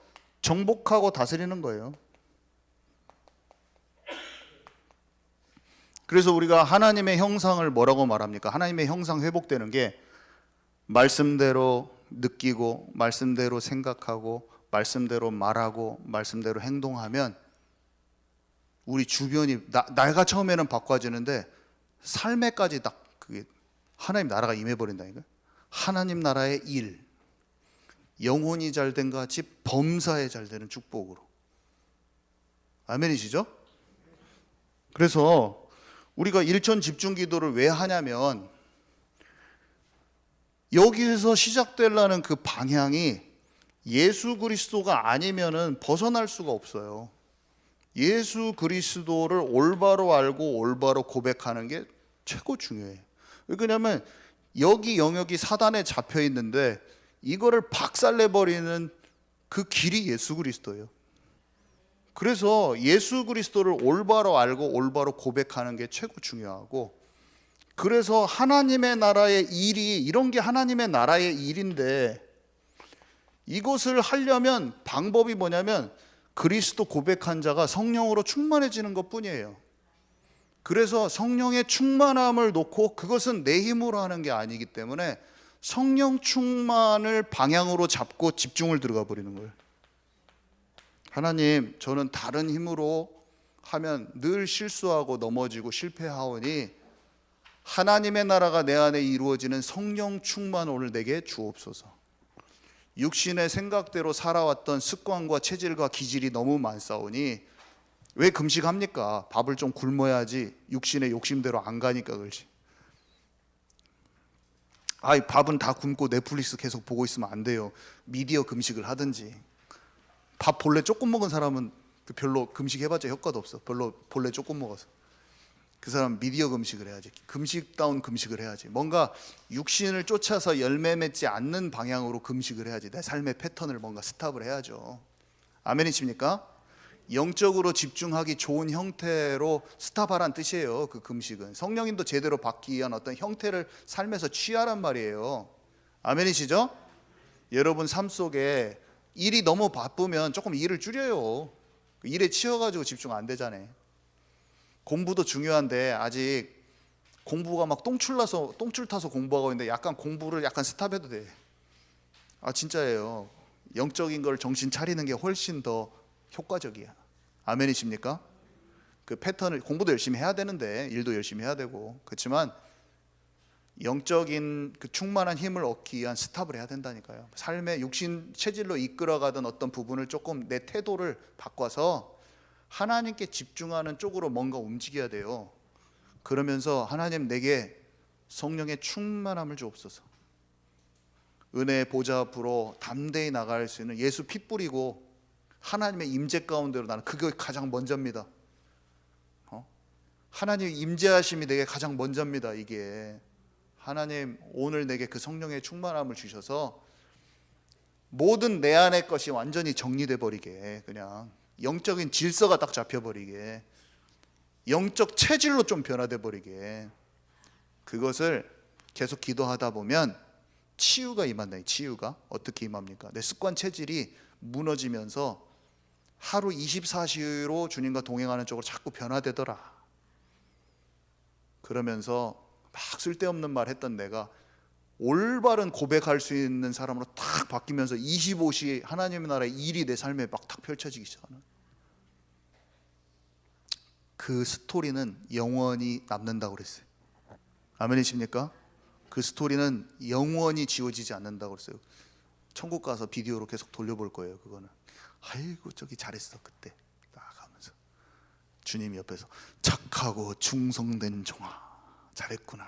정복하고 다스리는 거예요. 그래서 우리가 하나님의 형상을 뭐라고 말합니까? 하나님의 형상 회복되는 게 말씀대로 느끼고 말씀대로 생각하고 말씀대로 말하고 말씀대로 행동하면 우리 주변이 내가 처음에는 바꿔지는데 삶에까지 딱 그게 하나님 나라가 임해버린다니까요. 하나님 나라의 일, 영혼이 잘된 같이 범사에 잘되는 축복으로. 아멘이시죠? 그래서 우리가 일천 집중 기도를 왜 하냐면, 여기서 시작되려는 그 방향이 예수 그리스도가 아니면은 벗어날 수가 없어요. 예수 그리스도를 올바로 알고 올바로 고백하는 게 최고 중요해요. 왜냐하면 여기 영역이 사단에 잡혀 있는데 이거를 박살내버리는 그 길이 예수 그리스도예요. 그래서 예수 그리스도를 올바로 알고 올바로 고백하는 게 최고 중요하고, 그래서 하나님의 나라의 일이, 이런 게 하나님의 나라의 일인데, 이것을 하려면 방법이 뭐냐면 그리스도 고백한 자가 성령으로 충만해지는 것 뿐이에요. 그래서 성령의 충만함을 놓고, 그것은 내 힘으로 하는 게 아니기 때문에 성령 충만을 방향으로 잡고 집중을 들어가 버리는 거예요. 하나님, 저는 다른 힘으로 하면 늘 실수하고 넘어지고 실패하오니 하나님의 나라가 내 안에 이루어지는 성령 충만 오늘 내게 주옵소서. 육신의 생각대로 살아왔던 습관과 체질과 기질이 너무 많사오니 왜 금식합니까? 밥을 좀 굶어야지 육신의 욕심대로 안 가니까 그렇지. 아이, 밥은 다 굶고 넷플릭스 계속 보고 있으면 안 돼요. 미디어 금식을 하든지. 밥 본래 조금 먹은 사람은 별로 금식해봤자 효과도 없어. 별로 본래 조금 먹어서. 그 사람 미디어 금식을 해야지. 금식다운 금식을 해야지. 뭔가 육신을 쫓아서 열매 맺지 않는 방향으로 금식을 해야지. 내 삶의 패턴을 뭔가 스탑을 해야죠. 아멘이십니까? 영적으로 집중하기 좋은 형태로 스탑하란 뜻이에요. 그 금식은 성령님도 제대로 받기 위한 어떤 형태를 삶에서 취하란 말이에요. 아멘이시죠? 여러분 삶 속에 일이 너무 바쁘면 조금 일을 줄여요. 일에 치여가지고 집중 안 되잖아요. 공부도 중요한데 아직 공부가 막 똥줄 타서 공부하고 있는데 약간 공부를 약간 스탑해도 돼. 아, 진짜예요. 영적인 걸 정신 차리는 게 훨씬 더 효과적이야. 아멘이십니까? 그 패턴을, 공부도 열심히 해야 되는데 일도 열심히 해야 되고, 그렇지만 영적인 그 충만한 힘을 얻기 위한 스탑을 해야 된다니까요. 삶의 육신 체질로 이끌어가던 어떤 부분을 조금 내 태도를 바꿔서 하나님께 집중하는 쪽으로 뭔가 움직여야 돼요. 그러면서 하나님, 내게 성령의 충만함을 주옵소서. 은혜의 보좌 앞으로 담대히 나갈 수 있는, 예수 피 뿌리고 하나님의 임재 가운데로, 나는 그게 가장 먼저입니다. 하나님의 임재하심이 내게 가장 먼저입니다. 이게 하나님, 오늘 내게 그 성령의 충만함을 주셔서 모든 내 안의 것이 완전히 정리돼 버리게, 그냥 영적인 질서가 딱 잡혀 버리게, 영적 체질로 좀 변화돼 버리게, 그것을 계속 기도하다 보면 치유가 임한다. 치유가 어떻게 임합니까? 내 습관 체질이 무너지면서 하루 24시로 주님과 동행하는 쪽으로 자꾸 변화되더라. 그러면서 막 쓸데없는 말 했던 내가 올바른 고백할 수 있는 사람으로 딱 바뀌면서 25시 하나님의 나라의 일이 내 삶에 막 탁 펼쳐지기 시작하는, 그 스토리는 영원히 남는다고 그랬어요. 아멘이십니까? 그 스토리는 영원히 지워지지 않는다고 그랬어요. 천국 가서 비디오로 계속 돌려볼 거예요. 그거는 아이고 저기 잘했어 그때 나가면서 주님 옆에서 착하고 충성된 종아 잘했구나.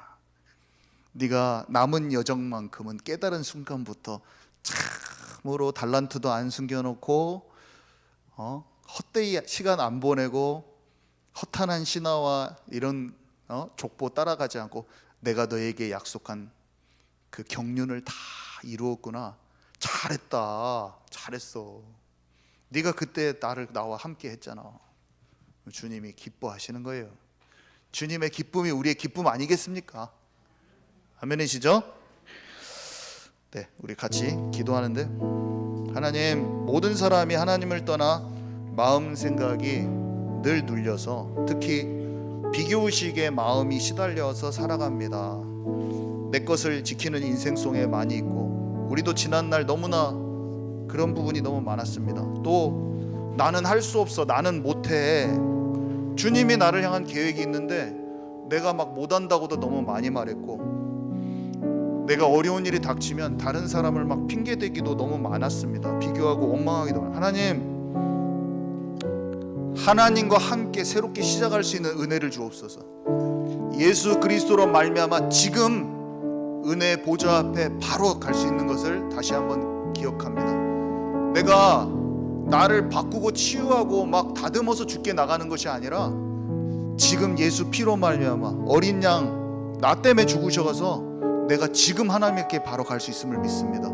네가 남은 여정만큼은 깨달은 순간부터 참으로 달란트도 안 숨겨놓고 헛되이 시간 안 보내고 허탄한 신화와 이런 족보 따라가지 않고 내가 너에게 약속한 그 경륜을 다 이루었구나. 잘했다. 잘했어. 네가 그때 나와 함께 했잖아. 주님이 기뻐하시는 거예요. 주님의 기쁨이 우리의 기쁨 아니겠습니까? 아멘이시죠? 네, 우리 같이 기도하는데, 하나님, 모든 사람이 하나님을 떠나 마음 생각이 늘 눌려서, 특히 비교의식에 마음이 시달려서 살아갑니다. 내 것을 지키는 인생 속에 많이 있고, 우리도 지난날 너무나 그런 부분이 너무 많았습니다. 또 나는 할 수 없어, 나는 못해. 주님이 나를 향한 계획이 있는데 내가 막 못한다고도 너무 많이 말했고, 내가 어려운 일이 닥치면 다른 사람을 막 핑계대기도 너무 많았습니다. 비교하고 원망하기도 많았습니다. 하나님과 함께 새롭게 시작할 수 있는 은혜를 주옵소서. 예수 그리스도로 말미암아 지금 은혜의 보좌 앞에 바로 갈 수 있는 것을 다시 한번 기억합니다. 내가 나를 바꾸고 치유하고 막 다듬어서 죽게 나가는 것이 아니라 지금 예수 피로 말미암아 어린 양 나 때문에 죽으셔서 내가 지금 하나님께 바로 갈 수 있음을 믿습니다.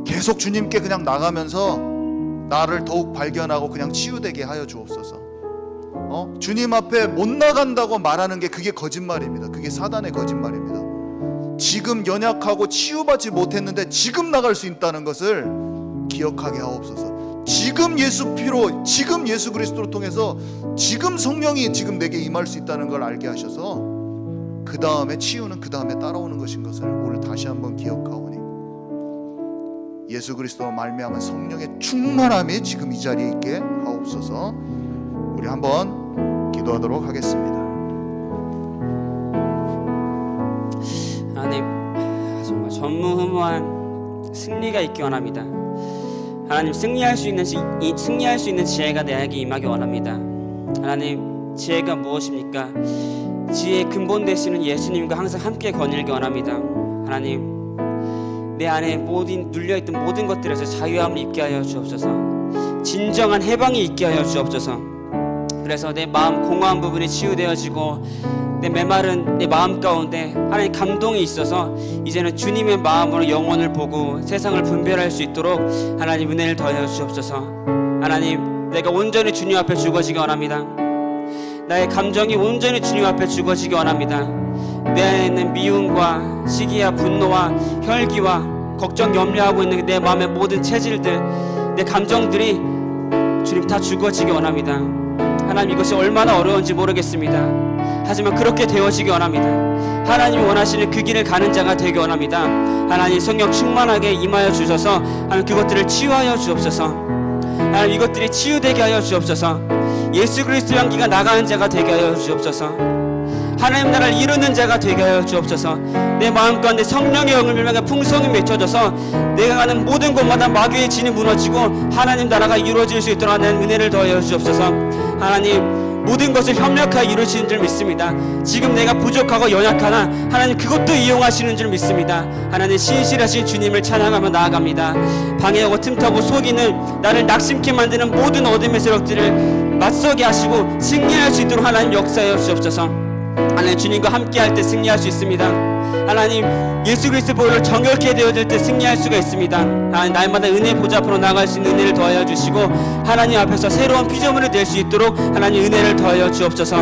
계속 주님께 그냥 나가면서 나를 더욱 발견하고 그냥 치유되게 하여 주옵소서. 주님 앞에 못 나간다고 말하는 게 그게 거짓말입니다. 그게 사단의 거짓말입니다. 지금 연약하고 치유받지 못했는데 지금 나갈 수 있다는 것을 기억하게 하옵소서. 지금 예수 피로, 지금 예수 그리스도를 통해서 지금 성령이 지금 내게 임할 수 있다는 걸 알게 하셔서 그 다음에 치유는 그 다음에 따라오는 것인 것을 오늘 다시 한번 기억하오니, 예수 그리스도와 말미암은 성령의 충만함이 지금 이 자리에 있게 하옵소서. 우리 한번 기도하도록 하겠습니다. 하나님, 정말 전무후무한 승리가 있기 원합니다. 하나님 승리할 수 있는 지혜가 내게 임하기 원합니다. 하나님, 지혜가 무엇입니까? 지혜의 근본 되시는 예수님과 항상 함께 거닐기 원합니다. 하나님, 내 안에 눌려있던 모든 것들에서 자유함을 입게 하여 주옵소서. 진정한 해방이 있게 하여 주옵소서. 그래서 내 마음 공허한 부분이 치유되어지고 내 메마른 내 마음 가운데 하나님 감동이 있어서 이제는 주님의 마음으로 영혼을 보고 세상을 분별할 수 있도록 하나님 은혜를 더하여 주옵소서. 하나님, 내가 온전히 주님 앞에 죽어지기 원합니다. 나의 감정이 온전히 주님 앞에 죽어지기 원합니다. 내 안에 있는 미움과 시기와 분노와 혈기와 걱정 염려하고 있는 내 마음의 모든 체질들, 내 감정들이 주님 다 죽어지기 원합니다. 하나님, 이것이 얼마나 어려운지 모르겠습니다. 하지만 그렇게 되어지기 원합니다. 하나님이 원하시는 그 길을 가는 자가 되기 원합니다. 하나님, 성령 충만하게 임하여 주셔서 하나님 그것들을 치유하여 주옵소서. 하나님, 이것들이 치유되게 하여 주옵소서. 예수 그리스도의 향기가 나가는 자가 되게 하여 주옵소서. 하나님 나라를 이루는 자가 되게 하여 주옵소서. 내 마음 가운데 성령의 영을 밀면서 풍성이 맺혀져서 내가 가는 모든 곳마다 마귀의 진이 무너지고 하나님 나라가 이루어질 수 있도록 하는 은혜를 더하여 주옵소서. 하나님, 모든 것을 협력하여 이루시는 줄 믿습니다. 지금 내가 부족하고 연약하나 하나님 그것도 이용하시는 줄 믿습니다. 하나님, 신실하신 주님을 찬양하며 나아갑니다. 방해하고 틈타고 속이는 나를 낙심케 만드는 모든 어둠의 세력들을 맞서게 하시고 승리할 수 있도록 하나님 역사하여 주옵소서. 하나님, 주님과 함께할 때 승리할 수 있습니다. 하나님, 예수 그리스도 보혈로 정결케 되어질 때 승리할 수가 있습니다. 하나님, 날마다 은혜 보좌 앞으로 나갈 수 있는 은혜를 더하여 주시고 하나님 앞에서 새로운 피조물이 될 수 있도록 하나님 은혜를 더하여 주옵소서.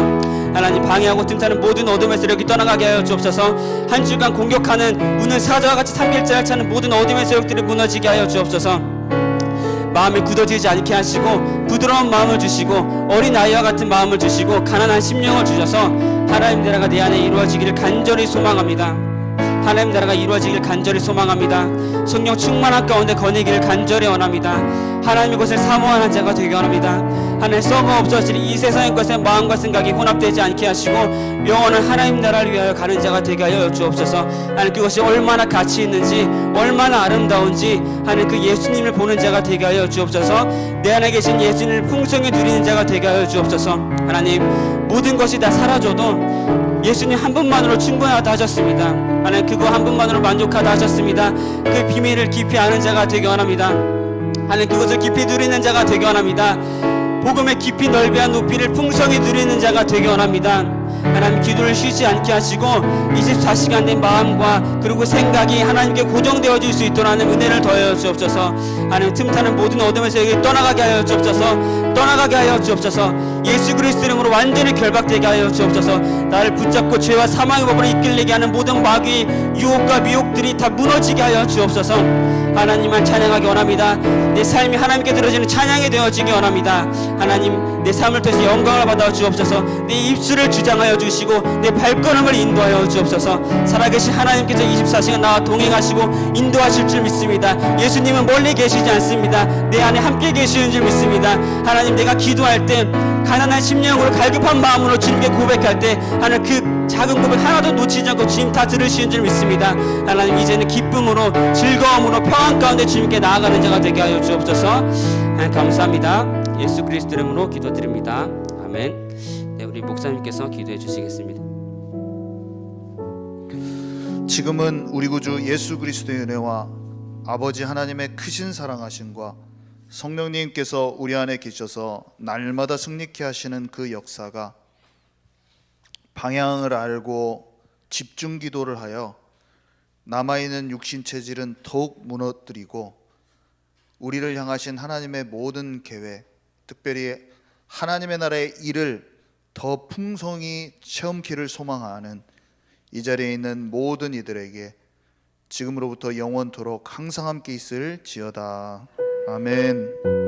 하나님, 방해하고 틈타는 모든 어둠의 세력이 떠나가게 하여 주옵소서. 한 주간 공격하는 우는 사자와 같이 삼킬자를 찾는 모든 어둠의 세력들이 무너지게 하여 주옵소서. 마음이 굳어지지 않게 하시고 부드러운 마음을 주시고 어린아이와 같은 마음을 주시고 가난한 심령을 주셔서 하나님 나라가 내 안에 이루어지기를 간절히 소망합니다. 하나님 나라가 이루어지기를 간절히 소망합니다. 성령 충만한 가운데 거니기를 간절히 원합니다. 하나님의 것을 사모하는 자가 되기 원합니다. 하나님, 썩어 없어질 이 세상의 것에 마음과 생각이 혼합되지 않게 하시고 영원한 하나님 나라를 위하여 가는 자가 되게 하여 주옵소서. 하나님, 그것이 얼마나 가치 있는지 얼마나 아름다운지 하나님 그 예수님을 보는 자가 되게 하여 주옵소서. 내 안에 계신 예수님을 풍성히 누리는 자가 되게 하여 주옵소서. 하나님, 모든 것이 다 사라져도 예수님 한 분만으로 충분하다 하셨습니다. 하나님, 그거 한 분만으로 만족하다 하셨습니다. 그 비밀을 깊이 아는 자가 되기 원합니다. 하나님, 그것을 깊이 누리는 자가 되기 원합니다. 복음의 깊이 넓이와 높이를 풍성히 누리는 자가 되기 원합니다. 하나님, 기도를 쉬지 않게 하시고 24시간 내 마음과 그리고 생각이 하나님께 고정되어질 수 있도록 하는 은혜를 더하여 주옵소서. 하나님, 틈타는 모든 어둠의 세력이 떠나가게 하여 주옵소서. 떠나가게 하여 주옵소서. 예수 그리스도 이름으로 완전히 결박되게 하여 주옵소서. 나를 붙잡고 죄와 사망의 법으로 이끌리게 하는 모든 마귀 유혹과 미혹들이 다 무너지게 하여 주옵소서. 하나님만 찬양하기 원합니다. 내 삶이 하나님께 들어지는 찬양이 되어지기 원합니다. 하나님, 내 삶을 통해서 영광을 받아 주옵소서. 내 입술을 주장하여 주시고 내 발걸음을 인도하여 주옵소서. 살아계신 하나님께서 24시간 나와 동행하시고 인도하실 줄 믿습니다. 예수님은 멀리 계시지 않습니다. 내 안에 함께 계시는 줄 믿습니다. 하나님, 내가 기도할 때 가난한 심령으로 갈급한 마음으로 주님께 고백할 때 하나님 그 작은 고백 하나도 놓치지 않고 주님 다 들으시는 줄 믿습니다. 하나님, 이제는 기쁨으로 즐거움으로 평안 가운데 주님께 나아가는 자가 되게 하여 주옵소서. 하나님, 감사합니다. 예수 그리스도 이름으로 기도드립니다. 아멘. 네, 우리 목사님께서 기도해 주시겠습니다. 지금은 우리 구주 예수 그리스도의 은혜와 아버지 하나님의 크신 사랑하심과 성령님께서 우리 안에 계셔서 날마다 승리케 하시는 그 역사가 방향을 알고 집중 기도를 하여 남아있는 육신 체질은 더욱 무너뜨리고 우리를 향하신 하나님의 모든 계획, 특별히 하나님의 나라의 일을 더 풍성히 체험키를 소망하는 이 자리에 있는 모든 이들에게 지금으로부터 영원토록 항상 함께 있을지어다. 아멘.